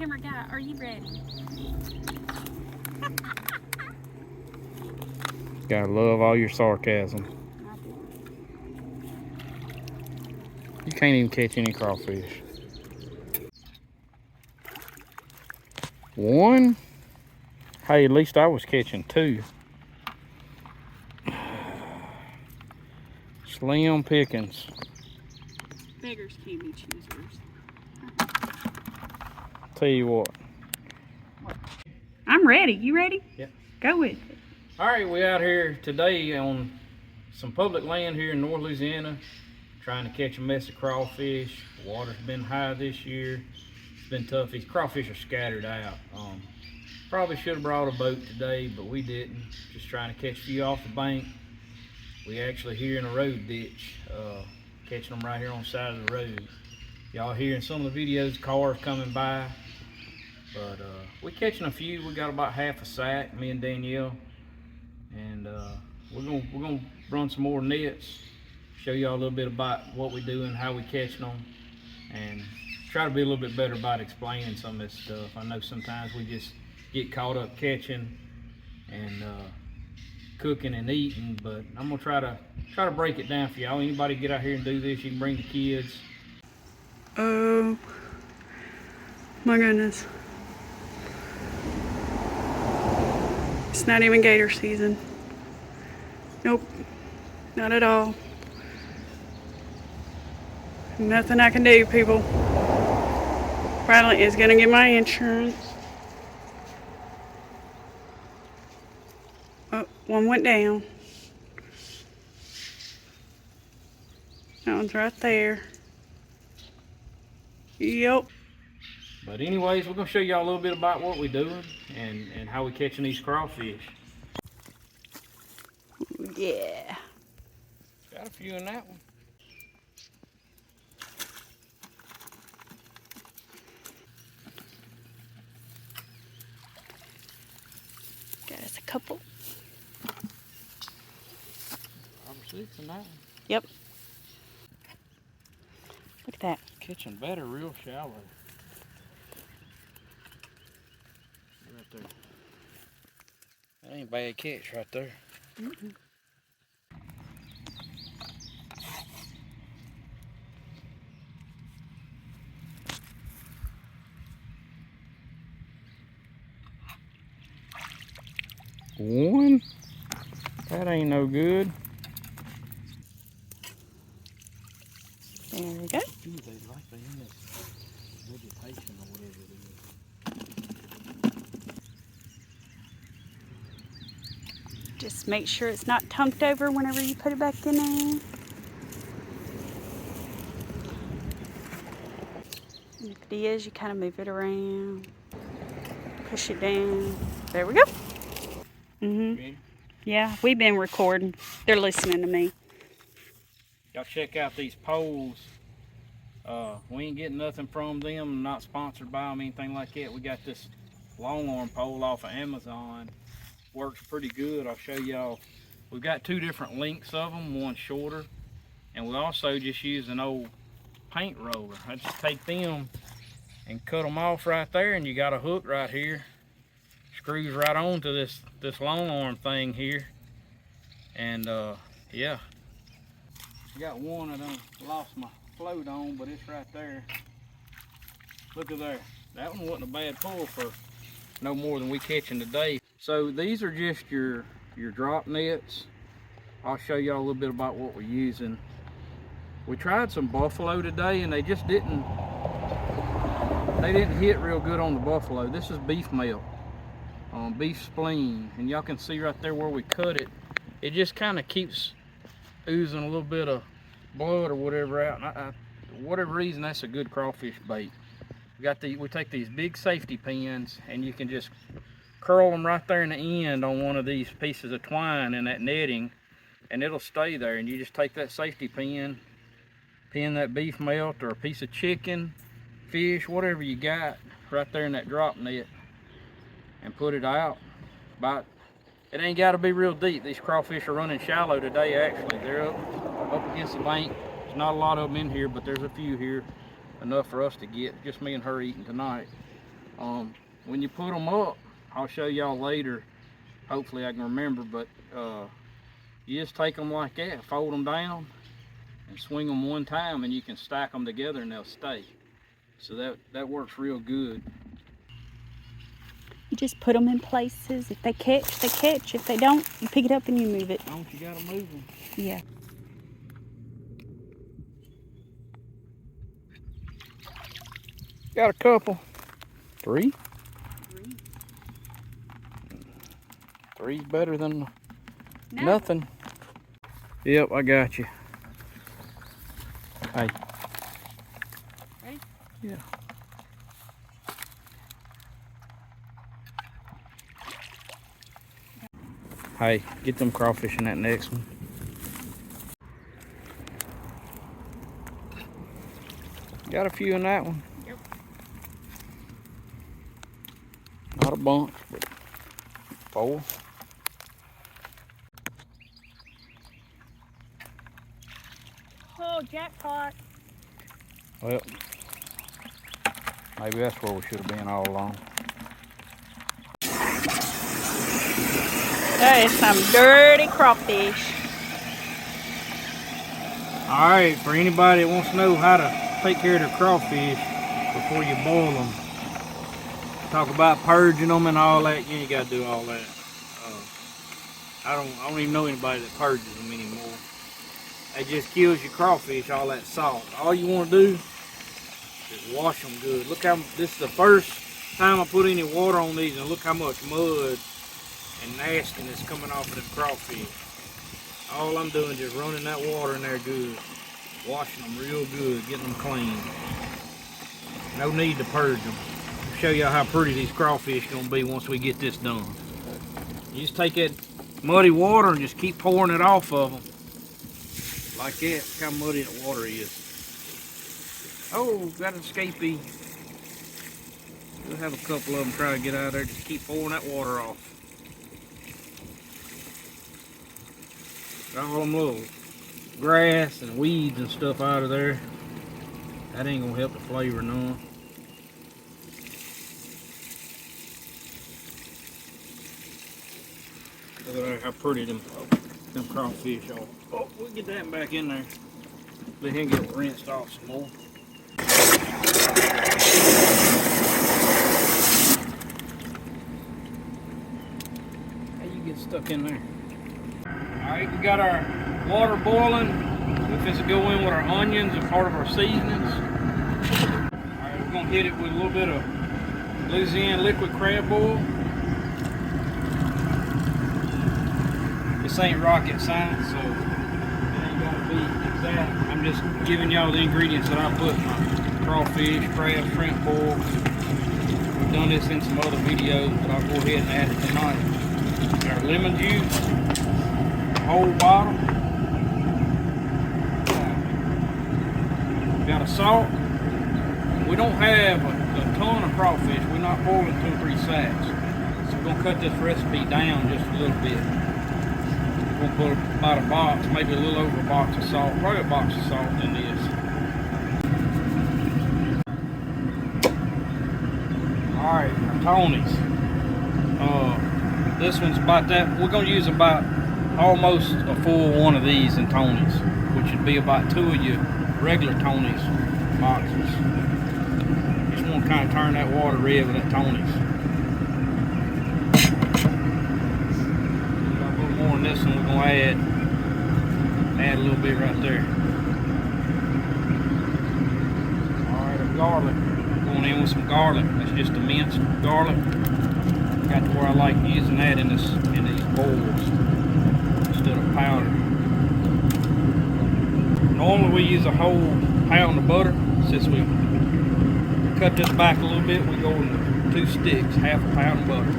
Camera guy, are you ready? Gotta love all your sarcasm. You can't even catch any crawfish. One? Hey, at least I was catching two. Slim pickings. Beggars can't be choosers. Tell you what. I'm ready. You ready? Yep. Go with it. All right, we out here today on some public land here in North Louisiana, trying to catch a mess of crawfish. The water's been high this year. It's been tough. These crawfish are scattered out. Probably should have brought a boat today, but we didn't. Just trying to catch a few off the bank. We actually here in a road ditch, catching them right here on the side of the road. Y'all hearing some of the videos, cars coming by, but we catching a few. We got about half a sack, me and Danielle, and we're gonna run some more nets, show y'all a little bit about what we do and how we catching them, and try to be a little bit better about explaining some of this stuff. I know sometimes we just get caught up catching and cooking and eating, but I'm gonna try to break it down for y'all. Anybody get out here and do this, you can bring the kids. Oh my goodness. It's not even gator season. Nope, not at all. Nothing I can do, people. Bradley is gonna get my insurance. Oh, one went down. That one's right there. Yep. But anyways, we're gonna show y'all a little bit about what we're doing and how we're catching these crawfish. Yeah. Got a few in that one. Got us a couple. 5 or 6 in that one. Yep. Look at that. Catching better real shallow. Right there. That ain't a bad catch right there. Mm-mm. One? That ain't no good. There we go. Ooh, they like they in this vegetation or whatever it is. Just make sure it's not tunked over whenever you put it back in there. And if it is, you kind of move it around. Push it down. There we go. Mm-hmm. Yeah, we've been recording. They're listening to me. Y'all check out these poles. We ain't getting nothing from them, not sponsored by them, anything like that. We got this long arm pole off of Amazon. Works pretty good. I'll show y'all. We've got 2 different lengths of them, one shorter, and we also just use an old paint roller. I just take them and cut them off right there, and you got a hook right here. Screws right onto this long arm thing here, and yeah. Got one I done lost my float on, but it's right there. Look at there. That one wasn't a bad pull for no more than we catching today. So these are just your drop nets. I'll show y'all a little bit about what we're using. We tried some buffalo today and they just didn't hit real good on the buffalo. This is beef melt, beef spleen, and y'all can see right there where we cut it. It just kind of keeps oozing a little bit of blood or whatever out, and for whatever reason, that's a good crawfish bait. We take these big safety pins, and you can just curl them right there in the end on one of these pieces of twine in that netting, and it'll stay there. And you just take that safety pin that beef melt or a piece of chicken, fish, whatever you got, right there in that drop net, and put it out. It ain't got to be real deep. These crawfish are running shallow today, actually. They're up against the bank. There's not a lot of them in here, but there's a few here, enough for us to get. Just me and her eating tonight. When you put them up, I'll show y'all later. Hopefully I can remember, but you just take them like that, fold them down, and swing them one time, and you can stack them together and they'll stay. So that works real good. You just put them in places. If they catch, they catch. If they don't, you pick it up and you move it. Don't you gotta move them? Yeah. Got a couple. Three? Three's better than nothing. Yep, I got you. Hey. Ready? Yeah. Hey, get them crawfish in that next one. Got a few in that one. Yep. Not a bunch, but 4. Oh, jackpot. Well, maybe that's where we should have been all along. That is some dirty crawfish. Alright, for anybody that wants to know how to take care of their crawfish before you boil them, talk about purging them and all that, you ain't got to do all that. I don't even know anybody that purges them anymore. It just kills your crawfish, all that salt. All you want to do is wash them good. Look how, this is the first time I put any water on these, and look how much mud and nastiness coming off of the crawfish. All I'm doing is just running that water in there good, washing them real good, getting them clean. No need to purge them. I'll show y'all how pretty these crawfish gonna be once we get this done. You just take that muddy water and just keep pouring it off of them. Like that. Look how muddy the water is. Oh, got an escapee. We'll have a couple of them try to get out of there. Just keep pouring that water off. Got all them little grass and weeds and stuff out of there. That ain't gonna help the flavor none. Look at how pretty them crawfish are. Oh, we'll get that back in there. Let him get rinsed off some more. How you get stuck in there? Alright, we got our water boiling. We're going to go in with our onions and part of our seasonings. Alright, we're going to hit it with a little bit of Louisiana liquid crab oil. This ain't rocket science, so it ain't going to be exact. I'm just giving y'all the ingredients that I put in my crawfish, crab, shrimp boil. We've done this in some other videos, but I'll go ahead and add it tonight. Got our lemon juice. Whole bottle. Got a salt. We don't have a ton of crawfish. We're not boiling 2 or 3 sacks. So we're going to cut this recipe down just a little bit. We're going to put about a box, maybe a little over a box of salt. Probably a box of salt in this. Alright, our Tony's. This one's about that. We're going to use about almost a full one of these in Tony's, which would be about 2 of your regular Tony's boxes. Just want to kind of turn that water red with that Tony's. Got a little more in this one. We're going to add a little bit right there. Alright, our garlic. Going in with some garlic. That's just a minced garlic. Got to where I like using that in these bowls instead of powder. Normally we use a whole pound of butter. Since we cut this back a little bit, we go into 2 sticks, half a pound of butter.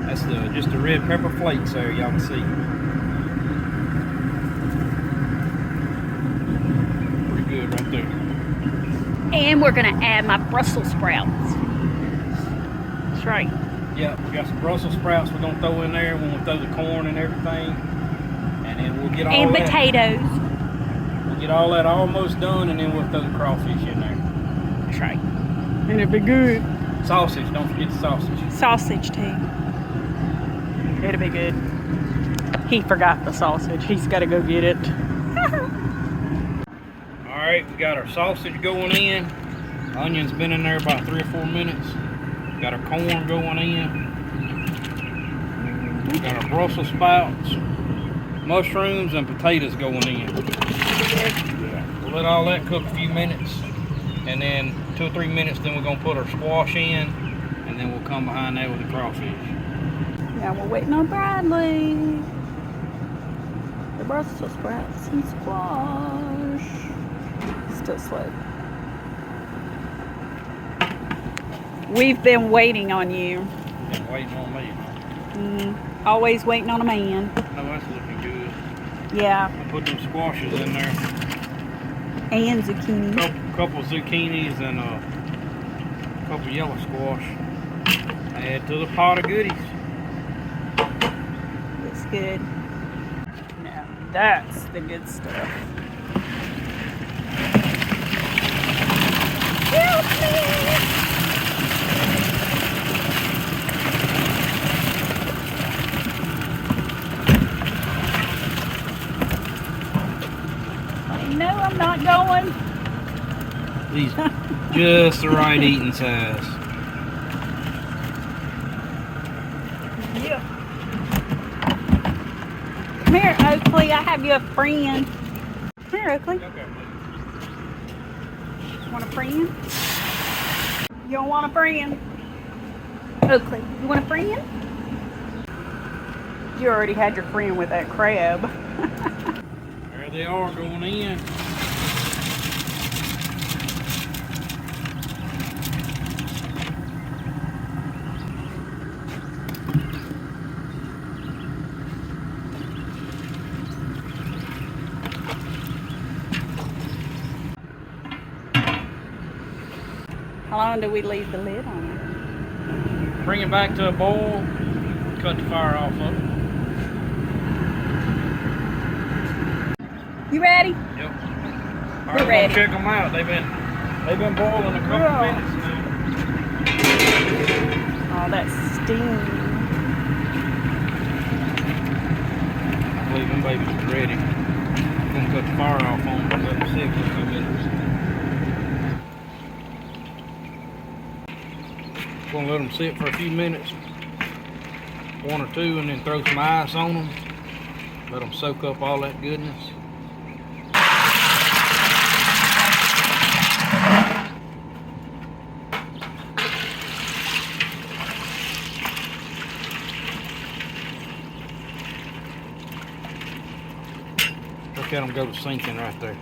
That's just the red pepper flakes there, y'all can see. Pretty good right there. And we're gonna add my Brussels sprouts. That's right. Yeah, we got some Brussels sprouts we're gonna throw in there when we throw the corn and everything. And then we'll get all and that. Potatoes. We'll get all that almost done, and then we'll throw the crawfish in there. That's right. And it'll be good. Sausage, don't forget the sausage. Sausage too. It'll be good. He forgot the sausage. He's got to go get it. Alright, we got our sausage going in. Onion's been in there about 3 or 4 minutes. Got our corn going in. We got our Brussels sprouts, mushrooms, and potatoes going in. We'll let all that cook a few minutes. And then 2 or 3 minutes, then we're going to put our squash in. And then we'll come behind that with the crawfish. Now we're waiting on Bradley. The Brussels sprouts and squash. Still slow. We've been waiting on you. Been waiting on me. Always waiting on a man. Oh, that's looking good. Yeah. I put them squashes in there. And zucchini. Couple zucchinis and a couple yellow squash. Add to the pot of goodies. Looks good. Now that's the good stuff. Help me! No, I'm not going. These just the right eating size. Yeah. Come here, Oakley. I have you a friend. Come here, Oakley. Okay. Want a friend? You don't want a friend? Oakley, you want a friend? You already had your friend with that crab. There they are going in. How long do we leave the lid on Bring it back to a boil. Cut the fire off of it. it? You ready? Yep. All right, We're ready. check them out. They've been boiling a couple minutes now. Oh, that steam. I believe them babies are ready. I'm gonna cut the fire off on them and let them sit for a few minutes. Gonna let them sit for a few minutes, 1 or 2, and then throw some ice on them. Let them soak up all that goodness. Look at them go to sinking right there.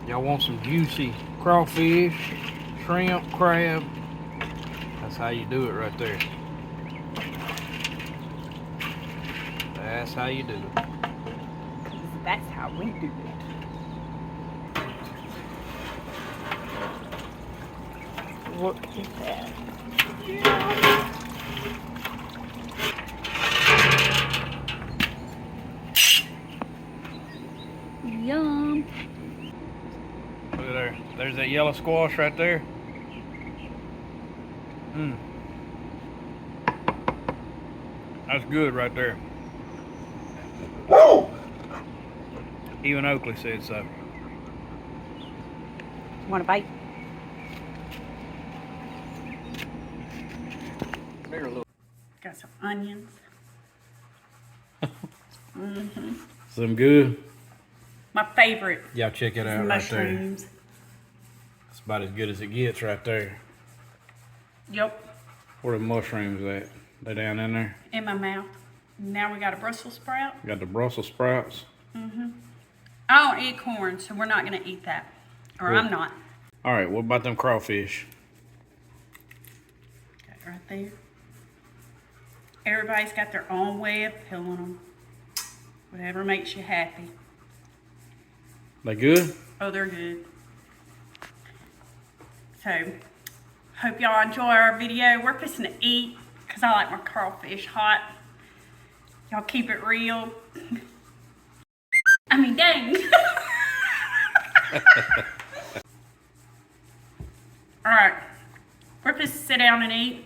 Y'all want some juicy crawfish, shrimp, crab? That's how you do it right there. That's how you do it. That's how we do it. Look at that. Yum. Look at there. There's that yellow squash right there. That's good right there. Even Oakley said so. Want a bite? Got some onions. Some good. My favorite Y'all check it out right there. mushrooms. It's about as good as it gets right there. Yep, Where the mushrooms at? They down in there. in my mouth. Now we got a Brussels sprout. Got the Brussels sprouts. I don't eat corn, so we're not gonna eat that. Or Cool. I'm not. All right, what about them crawfish? Got it right there. Everybody's got their own way of peeling them. Whatever makes you happy. They good? Oh, they're good. So, hope y'all enjoy our video. We're fixing to eat because I like my crawfish hot. Y'all keep it real. I mean, dang. All right. We're supposed to sit down and eat.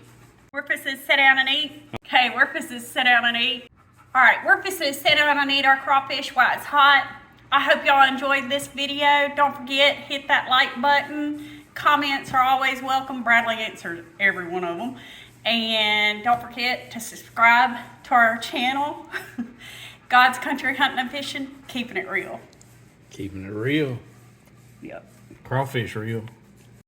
We're supposed to sit down and eat. Okay, we're supposed to sit down and eat. All right, we're supposed to sit down and eat our crawfish while it's hot. I hope y'all enjoyed this video. Don't forget, hit that like button. Comments are always welcome. Bradley answers every one of them. And don't forget to subscribe to our channel. God's Country Hunting and Fishing, keeping it real. Keeping it real. Yep. Crawfish real.